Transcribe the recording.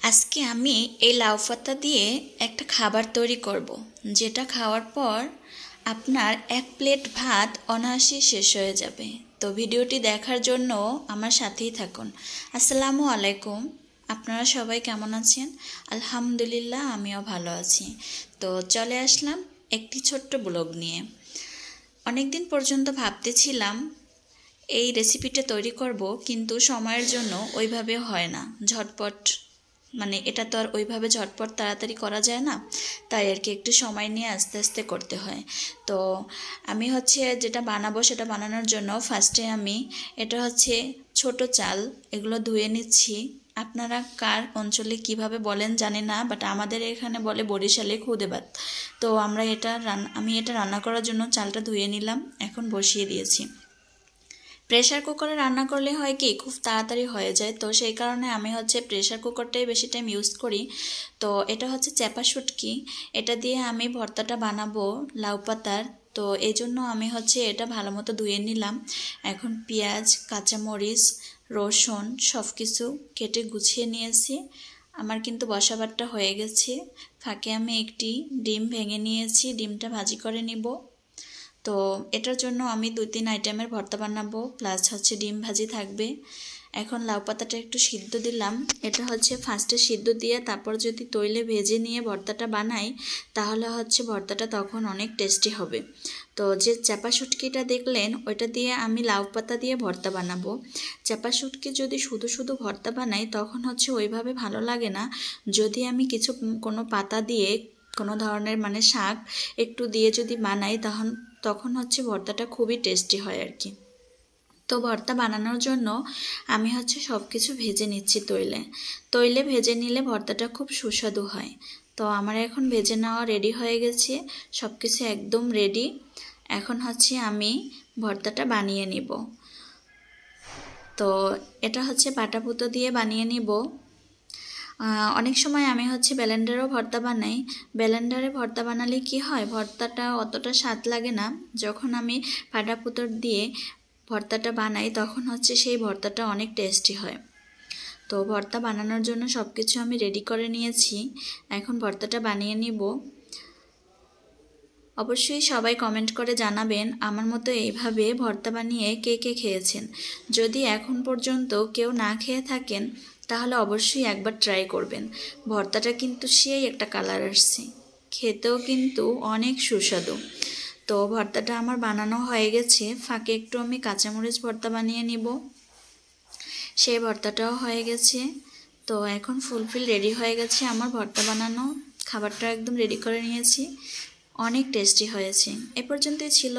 আজকে আমি এই লাউ পাতা দিয়ে একটা খাবার তৈরি করব, যেটা খাওয়ার পর আপনার 1 প্লেট ভাত অনায়াসেই শেষ হয়ে যাবে। তো ভিডিওটি দেখার জন্য আমার সাথেই থাকুন। আসসালামু আলাইকুম, আপনারা সবাই কেমন আছেন? আলহামদুলিল্লাহ, আমিও ভালো আছি। তো চলে আসলাম একটি ছোট্ট ব্লগ নিয়ে। অনেক দিন পর্যন্ত ভাবতেছিলাম এই রেসিপিটা তৈরি করব, কিন্তু সময়ের জন্য ওইভাবে হয় না। ঝটপট এটা তো আর ওইভাবে ঝটপট তাড়াতাড়ি করা যায় না, তাই আর কি একটু সময় নিয়ে আস্তে আস্তে করতে হয়। তো আমি যেটা বানাবো সেটা বানানোর জন্য ফার্স্টে আমি ছোট চাল, এগুলো ধুয়ে নিচ্ছি। আপনারা কার অঞ্চলে কিভাবে বলেন জানি না, বাট আমাদের এখানে বলে বরিশালে খুদে ভাত। তো আমি এটা রান্না করার জন্য চালটা ধুয়ে নিলাম, এখন বসিয়ে দিয়েছি। প্রেশার কুকারে রান্না করলে হয় কি খুব তাড়াতাড়ি হয়ে যায়, তো সেই কারণে আমি প্রেশার কুকারটাই বেশি টাইম ইউজ করি। তো এটা চ্যাপা শুটকি, এটা দিয়ে আমি ভর্তাটা বানাবো লাউ পাতার। তো এই জন্য আমি এটা ভালো মতো ধুয়ে নিলাম। এখন পেঁয়াজ, কাঁচামরিচ, রসুন সব কিছু কেটে গুছিয়ে নিয়েছি। আমার কিন্তু বসাবারটা হয়ে গেছে। ফাঁকে আমি একটি ডিম ভেঙে নিয়েছি, ডিমটা ভাজি করে নিব। তো এটার জন্য আমি 2-3 আইটেমের ভর্তা বানাবো, প্লাস ডিম ভাজি থাকবে। এখন লাউ পাতাটা একটু সিদ্ধ দিলাম। এটা ফার্স্টে সিদ্ধ দিয়ে তারপর যদি তৈলে ভেজে নিয়ে ভর্তাটা বানাই, তাহলে ভর্তাটা তখন অনেক টেস্টি হবে। তো যে চাপা শুটকিটা দেখলেন, ওইটা দিয়ে আমি লাউ পাতা দিয়ে ভর্তা বানাবো। চাপা শুটকি যদি শুধু শুধু ভর্তা বানাই, তখন ওইভাবে ভালো লাগে না। যদি আমি কোনো পাতা দিয়ে, কোনো ধরনের শাক একটু দিয়ে যদি বানাই, তখন ভর্তাটা খুবই টেস্টি হয় আর কি। তো ভর্তা বানানোর জন্য আমি সব কিছু ভেজে নিচ্ছি তৈলে ভেজে নিলে ভর্তাটা খুব সুস্বাদু হয়। তো আমার এখন ভেজে নেওয়া রেডি হয়ে গেছে, সব কিছু একদম রেডি। এখন আমি ভর্তাটা বানিয়ে নিব। তো এটা পাটাপুতো দিয়ে বানিয়ে নিব। অনেক সময় আমি ব্লেন্ডারেও ভর্তা বানাই। ব্লেন্ডারে ভর্তা বানালে কি হয়, ভর্তাটা অতটা স্বাদ লাগে না। যখন আমি পাটাপুতো দিয়ে ভর্তাটা বানাই, তখন সেই ভর্তাটা অনেক টেস্টি হয়। তো ভর্তা বানানোর জন্য সব কিছু আমি রেডি করে নিয়েছি। এখন ভর্তাটা বানিয়ে নিব। অবশ্যই সবাই কমেন্ট করে জানাবেন আমার মতো এইভাবে ভর্তা বানিয়ে কে কে খেয়েছেন। যদি এখন পর্যন্ত কেউ না খেয়ে থাকেন, তাহলে অবশ্যই একবার ট্রাই করবেন। ভর্তাটা কিন্তু সেই একটা কালার আসছে, খেতেও কিন্তু অনেক সুস্বাদু। তো ভর্তাটা আমার বানানো হয়ে গেছে। ফাঁকে একটু আমি কাঁচামরিচ ভর্তা বানিয়ে নিব, সেই ভর্তাটাও হয়ে গেছে। তো এখন ফুলফিল রেডি হয়ে গেছে আমার ভর্তা বানানো। খাবারটা একদম রেডি করে নিয়েছি, অনেক টেস্টি হয়েছে। এ পর্যন্তই ছিল।